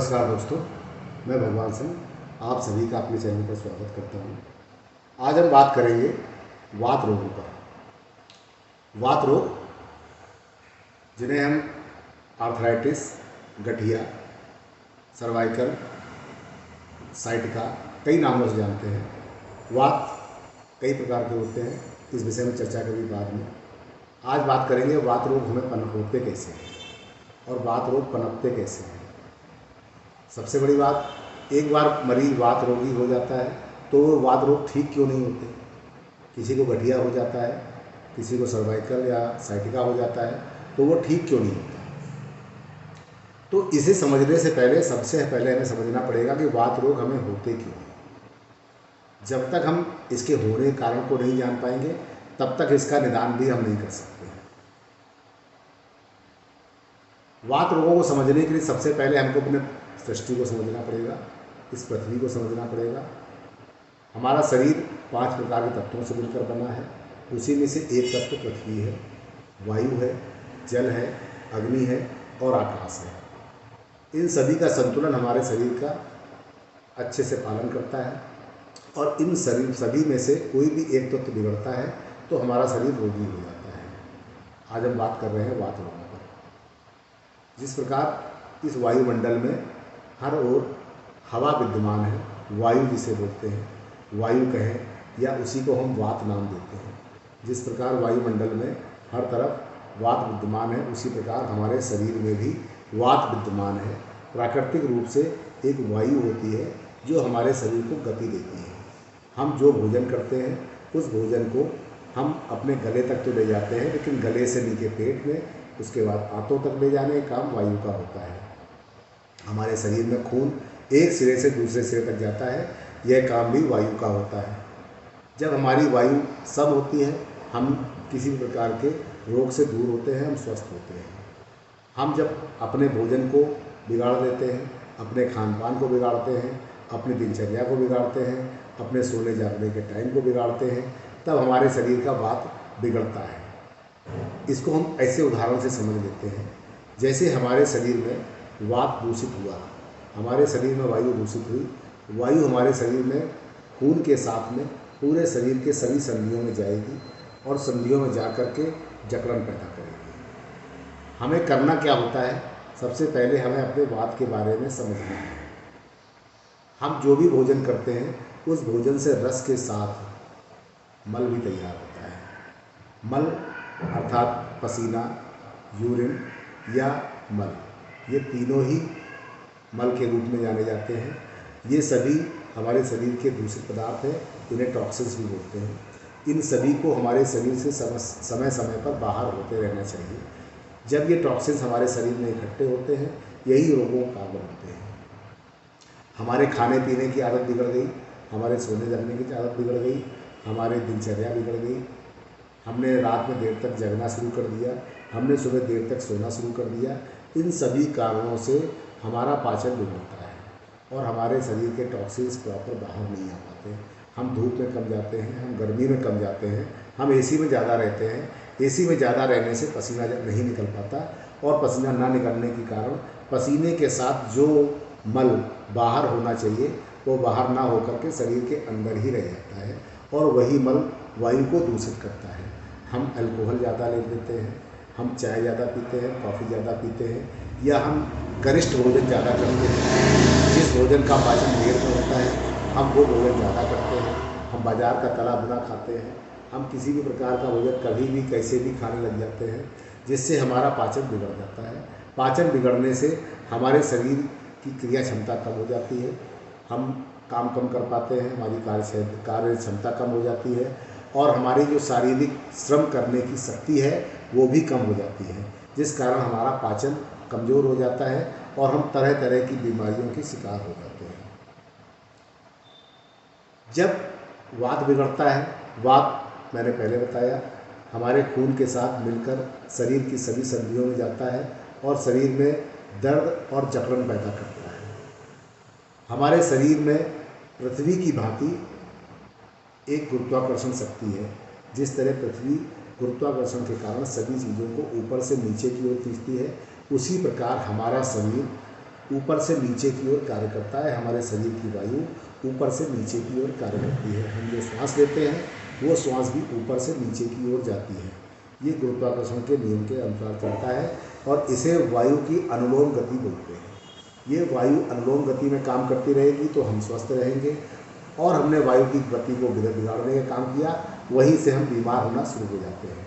नमस्कार दोस्तों, मैं भगवान सिंह आप सभी का अपने चैनल पर स्वागत करता हूँ। आज हम बात करेंगे वात रोगों पर। वात रोग जिन्हें हम आर्थराइटिस, गठिया, सर्वाइकल, साइटिका कई नामों से जानते हैं। वात कई प्रकार के होते हैं, इस विषय में चर्चा करेंगे बाद में। आज बात करेंगे वात रोग हमें होते कैसे हैं और वात रोग पनपते कैसे हैं। सबसे बड़ी बात, एक बार मरीज वात रोगी हो जाता है तो वो वात रोग ठीक क्यों नहीं होते। किसी को गठिया हो जाता है, किसी को सर्वाइकल या साइटिका हो जाता है तो वो ठीक क्यों नहीं होता। तो इसे समझने से पहले सबसे पहले हमें समझना पड़ेगा कि वात रोग हमें होते क्यों हैं। जब तक हम इसके होने के कारण को नहीं जान पाएंगे तब तक इसका निदान भी हम नहीं कर सकते हैं। वात रोगों को समझने के लिए सबसे पहले हमको अपने सृष्टि को समझना पड़ेगा, इस पृथ्वी को समझना पड़ेगा। हमारा शरीर 5 प्रकार के तत्वों से मिलकर बना है। उसी में से एक तत्व पृथ्वी है, वायु है, जल है, अग्नि है और आकाश है। इन सभी का संतुलन हमारे शरीर का अच्छे से पालन करता है और इन सभी में से कोई भी एक तत्व बिगड़ता है तो हमारा शरीर रोगी हो जाता है। आज हम बात कर रहे हैं वात रोगों पर। जिस प्रकार इस वायुमंडल में हर ओर हवा विद्यमान है, वायु जिसे बोलते हैं, वायु कहें या उसी को हम वात नाम देते हैं। जिस प्रकार वायुमंडल में हर तरफ वात विद्यमान है, उसी प्रकार हमारे शरीर में भी वात विद्यमान है। प्राकृतिक रूप से एक वायु होती है जो हमारे शरीर को गति देती है। हम जो भोजन करते हैं उस भोजन को हम अपने गले तक तो ले जाते हैं, लेकिन गले से नीचे पेट में, उसके बाद आंतों तक ले जाने का काम वायु का होता है। हमारे शरीर में खून एक सिरे से दूसरे सिरे तक जाता है, यह काम भी वायु का होता है। जब हमारी वायु सम होती है हम किसी भी प्रकार के रोग से दूर होते हैं, हम स्वस्थ होते हैं। हम जब अपने भोजन को बिगाड़ देते हैं, अपने खान पान को बिगाड़ते हैं, अपनी दिनचर्या को बिगाड़ते हैं, अपने सोने जागने के टाइम को बिगाड़ते हैं, तब हमारे शरीर का वात बिगड़ता है। इसको हम ऐसे उदाहरण से समझ लेते हैं, जैसे हमारे शरीर में वात दूषित हुआ, हमारे शरीर में वायु दूषित हुई। वायु हमारे शरीर में खून के साथ में पूरे शरीर के सभी संधियों में जाएगी और संधियों में जा कर के जकड़न पैदा करेगी। हमें करना क्या होता है, सबसे पहले हमें अपने वात के बारे में समझना है। हम जो भी भोजन करते हैं उस भोजन से रस के साथ मल भी तैयार होता है। मल अर्थात पसीना, यूरिन या मल, ये तीनों ही मल के रूप में जाने जाते हैं। ये सभी हमारे शरीर के दूषित पदार्थ हैं, इन्हें टॉक्सिन्स भी बोलते हैं। इन सभी को हमारे शरीर से समय समय पर बाहर होते रहना चाहिए। जब ये टॉक्सिन्स हमारे शरीर में इकट्ठे होते हैं, यही रोगों का कारण बनते हैं। हमारे खाने पीने की आदत बिगड़ गई, हमारे सोने जगने की आदत बिगड़ गई, हमारे दिनचर्या बिगड़ गई, हमने रात में देर तक जगना शुरू कर दिया, हमने सुबह देर तक सोना शुरू कर दिया। इन सभी कारणों से हमारा पाचन बिगड़ता है और हमारे शरीर के टॉक्सिन्स प्रॉपर बाहर नहीं आ पाते। हम धूप में कम जाते हैं, हम गर्मी में कम जाते हैं, हम एसी में ज़्यादा रहते हैं। एसी में ज़्यादा रहने से पसीना नहीं निकल पाता और पसीना ना निकलने के कारण पसीने के साथ जो मल बाहर होना चाहिए वो बाहर ना होकर के शरीर के अंदर ही रह जाता है और वही मल वायु को दूषित करता है। हम अल्कोहल ज़्यादा ले लेते हैं, हम चाय ज़्यादा पीते हैं, कॉफ़ी ज़्यादा पीते हैं, या हम गरिष्ठ भोजन ज़्यादा करते हैं। जिस भोजन का पाचन देर में होता है हम वो भोजन ज़्यादा करते हैं। हम बाज़ार का तला भुना खाते हैं, हम किसी भी प्रकार का भोजन कभी भी कैसे भी खाने लग जाते हैं, जिससे हमारा पाचन बिगड़ जाता है। पाचन बिगड़ने से हमारे शरीर की क्रिया क्षमता कम हो जाती है, हम काम कम कर पाते हैं, हमारी कार्य क्षमता कम हो जाती है और हमारी जो शारीरिक श्रम करने की शक्ति है वो भी कम हो जाती है, जिस कारण हमारा पाचन कमज़ोर हो जाता है और हम तरह तरह की बीमारियों के शिकार हो जाते हैं। जब वात बिगड़ता है, वात मैंने पहले बताया हमारे खून के साथ मिलकर शरीर की सभी संधियों में जाता है और शरीर में दर्द और जकड़न पैदा करता है। हमारे शरीर में पृथ्वी की भांति एक गुरुत्वाकर्षण शक्ति है। जिस तरह पृथ्वी गुरुत्वाकर्षण के कारण सभी चीज़ों को ऊपर से नीचे की ओर खींचती है, उसी प्रकार हमारा शरीर ऊपर से नीचे की ओर कार्य करता है। हमारे शरीर की वायु ऊपर से नीचे की ओर कार्य करती है। हम जो श्वास लेते हैं वो श्वास भी ऊपर से नीचे की ओर जाती है। ये गुरुत्वाकर्षण के नियम के अनुसार चलता है और इसे वायु की अनुलोम गति बोलते हैं। ये वायु अनुलोम गति में काम करती रहेगी तो हम स्वस्थ रहेंगे, और हमने वायु की गति को बिगाड़ने का काम किया, वहीं से हम बीमार होना शुरू हो जाते हैं।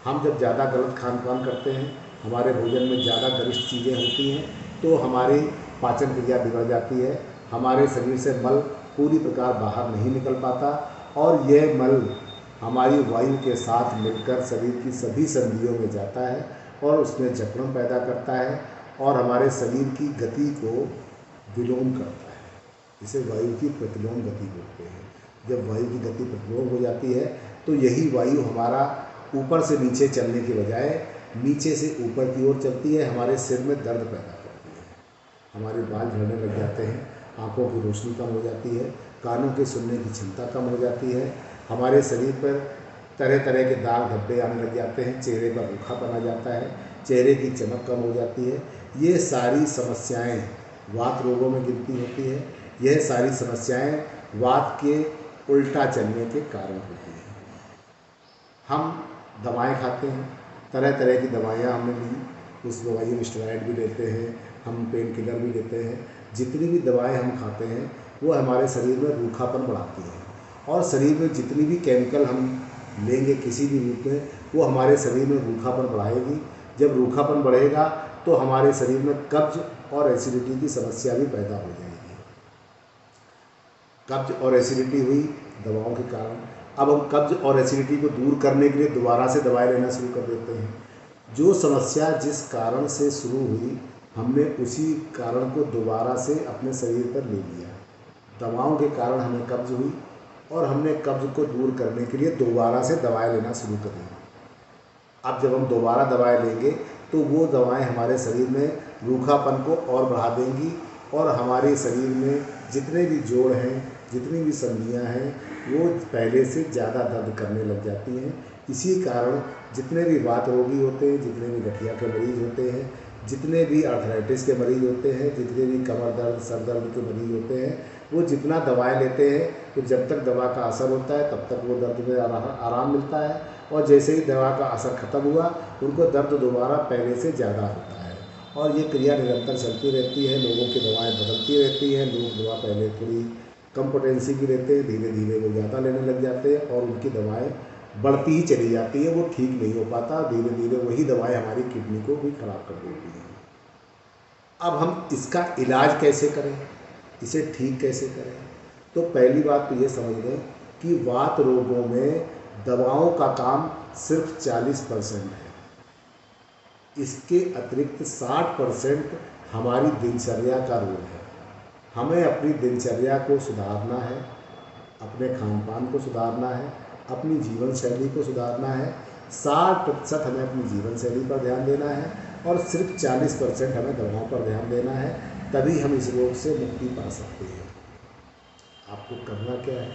हम जब ज़्यादा गलत खान पान करते हैं, हमारे भोजन में ज़्यादा गरिष्ठ चीज़ें होती हैं, तो हमारी पाचन क्रिया बिगड़ जाती है। हमारे शरीर से मल पूरी प्रकार बाहर नहीं निकल पाता, और यह मल हमारी वायु के साथ मिलकर शरीर की सभी संधियों में जाता है और उसमें जकड़न पैदा करता है और हमारे शरीर की गति को विलोम करता है। इसे वायु की प्रतिलोम गति बोलते हैं। जब वायु की गति प्रतिलोम हो जाती है तो यही वायु हमारा ऊपर से नीचे चलने के बजाय नीचे से ऊपर की ओर चलती है। हमारे सिर में दर्द पैदा करती है, हमारे बाल झड़ने लग जाते हैं, आँखों की रोशनी कम हो जाती है, कानों के सुनने की क्षमता कम हो जाती है, हमारे शरीर पर तरह तरह के दाग धब्बे आने लग जाते हैं, चेहरे पर रूखापन आ जाता है, चेहरे की चमक कम हो जाती है। ये सारी समस्याएं वात रोगों में गिनती होती है। यह सारी समस्याएं वात के उल्टा चलने के कारण होती हैं। हम दवाएं खाते हैं, तरह तरह की दवाइयाँ हमने ली, उस दवाइयों में स्टेरॉइड भी लेते हैं, हम पेन किलर भी लेते हैं। जितनी भी दवाएं हम खाते हैं वो हमारे शरीर में रूखापन बढ़ाती हैं, और शरीर में जितनी भी केमिकल हम लेंगे किसी भी रूप में, वो हमारे शरीर में रूखापन बढ़ाएगी। जब रूखापन बढ़ेगा तो हमारे शरीर में कब्ज और एसिडिटी की समस्या भी पैदा हो जाएगी। कब्ज और एसिडिटी हुई दवाओं के कारण। अब हम कब्ज और एसिडिटी को दूर करने के लिए दोबारा से दवाई लेना शुरू कर देते हैं। जो समस्या जिस कारण से शुरू हुई, हमने उसी कारण को दोबारा से अपने शरीर पर ले लिया। दवाओं के कारण हमें कब्ज हुई और हमने कब्ज को दूर करने के लिए दोबारा से दवाएं लेना शुरू कर दी। अब जब हम दोबारा दवाएं लेंगे तो वो दवाएं हमारे शरीर में रूखापन को और बढ़ा देंगी, और हमारे शरीर में जितने भी जोड़ हैं, जितनी भी संधियां हैं, वो पहले से ज़्यादा दर्द करने लग जाती हैं। इसी कारण जितने भी वात रोगी होते हैं, जितने भी गठिया के मरीज होते हैं, जितने भी आर्थराइटिस के मरीज होते हैं, जितने भी कमर दर्द, सर दर्द के मरीज होते हैं, वो जितना दवाएं लेते हैं तो जब तक दवा का असर होता है तब तक वो दर्द में आराम मिलता है, और जैसे ही दवा का असर खत्म हुआ उनको दर्द दोबारा पहले से ज़्यादा होता है। और ये क्रिया निरंतर चलती रहती है। लोगों की दवाएं बदलती रहती हैं। लोग दवा पहले थोड़ी कम पोटेंसी की लेते हैं, धीरे धीरे वो ज़्यादा लेने लग जाते हैं और उनकी दवाएं बढ़ती ही चली जाती है, वो ठीक नहीं हो पाता। धीरे धीरे वही दवाएं हमारी किडनी को भी खराब कर देती हैं। अब हम इसका इलाज कैसे करें, इसे ठीक कैसे करें? तो पहली बात तो ये समझ लें कि वात रोगों में दवाओं का काम सिर्फ 40% है। इसके अतिरिक्त 60% हमारी दिनचर्या का रोल है। हमें अपनी दिनचर्या को सुधारना है, अपने खान पान को सुधारना है, अपनी जीवन शैली को सुधारना है। 60% हमें अपनी जीवन शैली पर ध्यान देना है और सिर्फ 40% हमें दवाओं पर ध्यान देना है। तभी हम इस रोग से मुक्ति पा सकते हैं। आपको करना क्या है?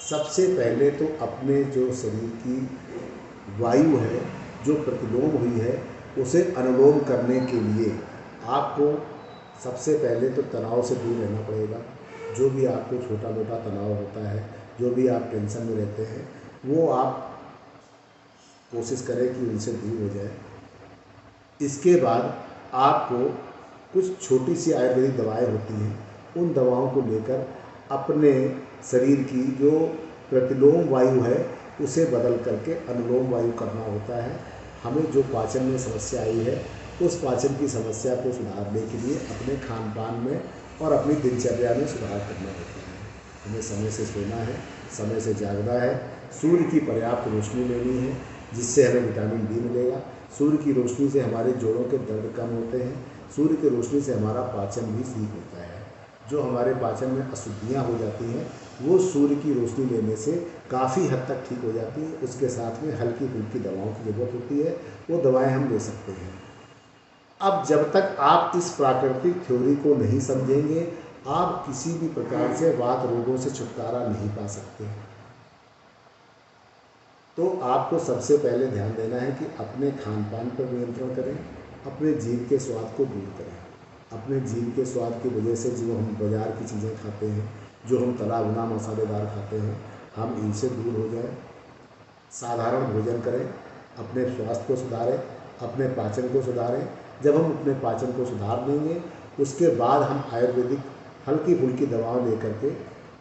सबसे पहले तो अपने जो शरीर की वायु है, जो प्रतिलोम हुई है, उसे अनुलोम करने के लिए आपको सबसे पहले तो तनाव से दूर रहना पड़ेगा। जो भी आपको छोटा मोटा तनाव होता है, जो भी आप टेंशन में रहते हैं, वो आप कोशिश करें कि उनसे दूर हो जाए। इसके बाद आपको कुछ छोटी सी आयुर्वेदिक दवाएं होती हैं, उन दवाओं को लेकर अपने शरीर की जो प्रतिलोम वायु है उसे बदल करके अनुलोम वायु करना होता है। हमें जो पाचन में समस्या आई है, उस पाचन की समस्या को सुधारने के लिए अपने खान पान में और अपनी दिनचर्या में सुधार करना होता है। हमें समय से सोना है, समय से जागना है, सूर्य की पर्याप्त रोशनी लेनी है जिससे हमें विटामिन डी मिलेगा। सूर्य की रोशनी से हमारे जोड़ों के दर्द कम होते हैं। सूर्य की रोशनी से हमारा पाचन भी ठीक होता है। जो हमारे पाचन में अशुद्धियाँ हो जाती हैं, वो सूर्य की रोशनी लेने से काफ़ी हद तक ठीक हो जाती है। उसके साथ में हल्की फुल्की दवाओं की ज़रूरत होती है, वो दवाएं हम ले सकते हैं। अब जब तक आप इस प्राकृतिक थ्योरी को नहीं समझेंगे, आप किसी भी प्रकार से वात रोगों से छुटकारा नहीं पा सकते। तो आपको सबसे पहले ध्यान देना है कि अपने खान पान पर नियंत्रण करें, अपने जीभ के स्वाद को दूर करें। अपने जीभ के स्वाद की वजह से जो हम बाज़ार की चीज़ें खाते हैं, जो हम तला भुना मसालेदार खाते हैं, हम इनसे दूर हो जाएं। साधारण भोजन करें, अपने स्वास्थ्य को सुधारें, अपने पाचन को सुधारें। जब हम अपने पाचन को सुधार लेंगे, उसके बाद हम आयुर्वेदिक हल्की फुल्की दवाएं लेकर के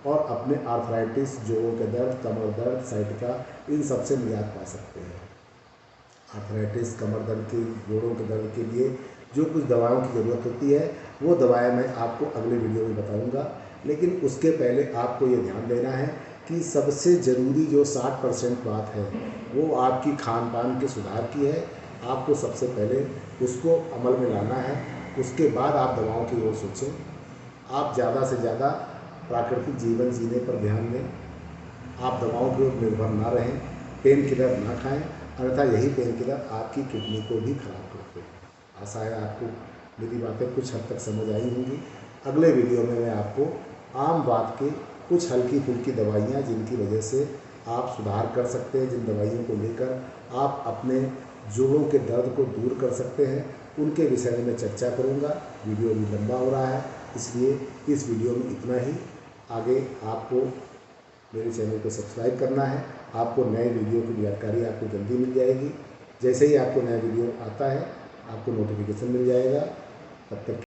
और अपने आर्थराइटिस, जोड़ों के दर्द, कमर दर्द, साइटिका, इन सब से निजात पा सकते हैं। आर्थराइटिस, कमर दर्द के, जोड़ों के दर्द के लिए जो कुछ दवाओं की ज़रूरत होती है, वो दवाएं मैं आपको अगले वीडियो में बताऊंगा। लेकिन उसके पहले आपको ये ध्यान देना है कि सबसे ज़रूरी जो 60% बात है, वो आपकी खान पान के सुधार की है। आपको सबसे पहले उसको अमल में लाना है, उसके बाद आप दवाओं की ओर सोचें। आप ज़्यादा से ज़्यादा प्राकृतिक जीवन जीने पर ध्यान दें। आप दवाओं की ओर निर्भर ना रहें, पेन किलर ना खाएं, अन्यथा यही पेन किलर आपकी किडनी को भी खराब करते हैं। आशा है आपको मेरी बातें कुछ हद तक समझ आई होंगी। अगले वीडियो में मैं आपको आम बात के कुछ हल्की फुल्की दवाइयाँ जिनकी वजह से आप सुधार कर सकते हैं, जिन दवाइयों को लेकर आप अपने जोड़ों के दर्द को दूर कर सकते हैं, उनके विषय में मैं चर्चा करूँगा। वीडियो भी लंबा हो रहा है, इसलिए इस वीडियो में इतना ही। आगे आपको मेरे चैनल को सब्सक्राइब करना है। आपको नए वीडियो की जानकारी आपको जल्दी मिल जाएगी। जैसे ही आपको नया वीडियो आता है, आपको नोटिफिकेशन मिल जाएगा। तब तक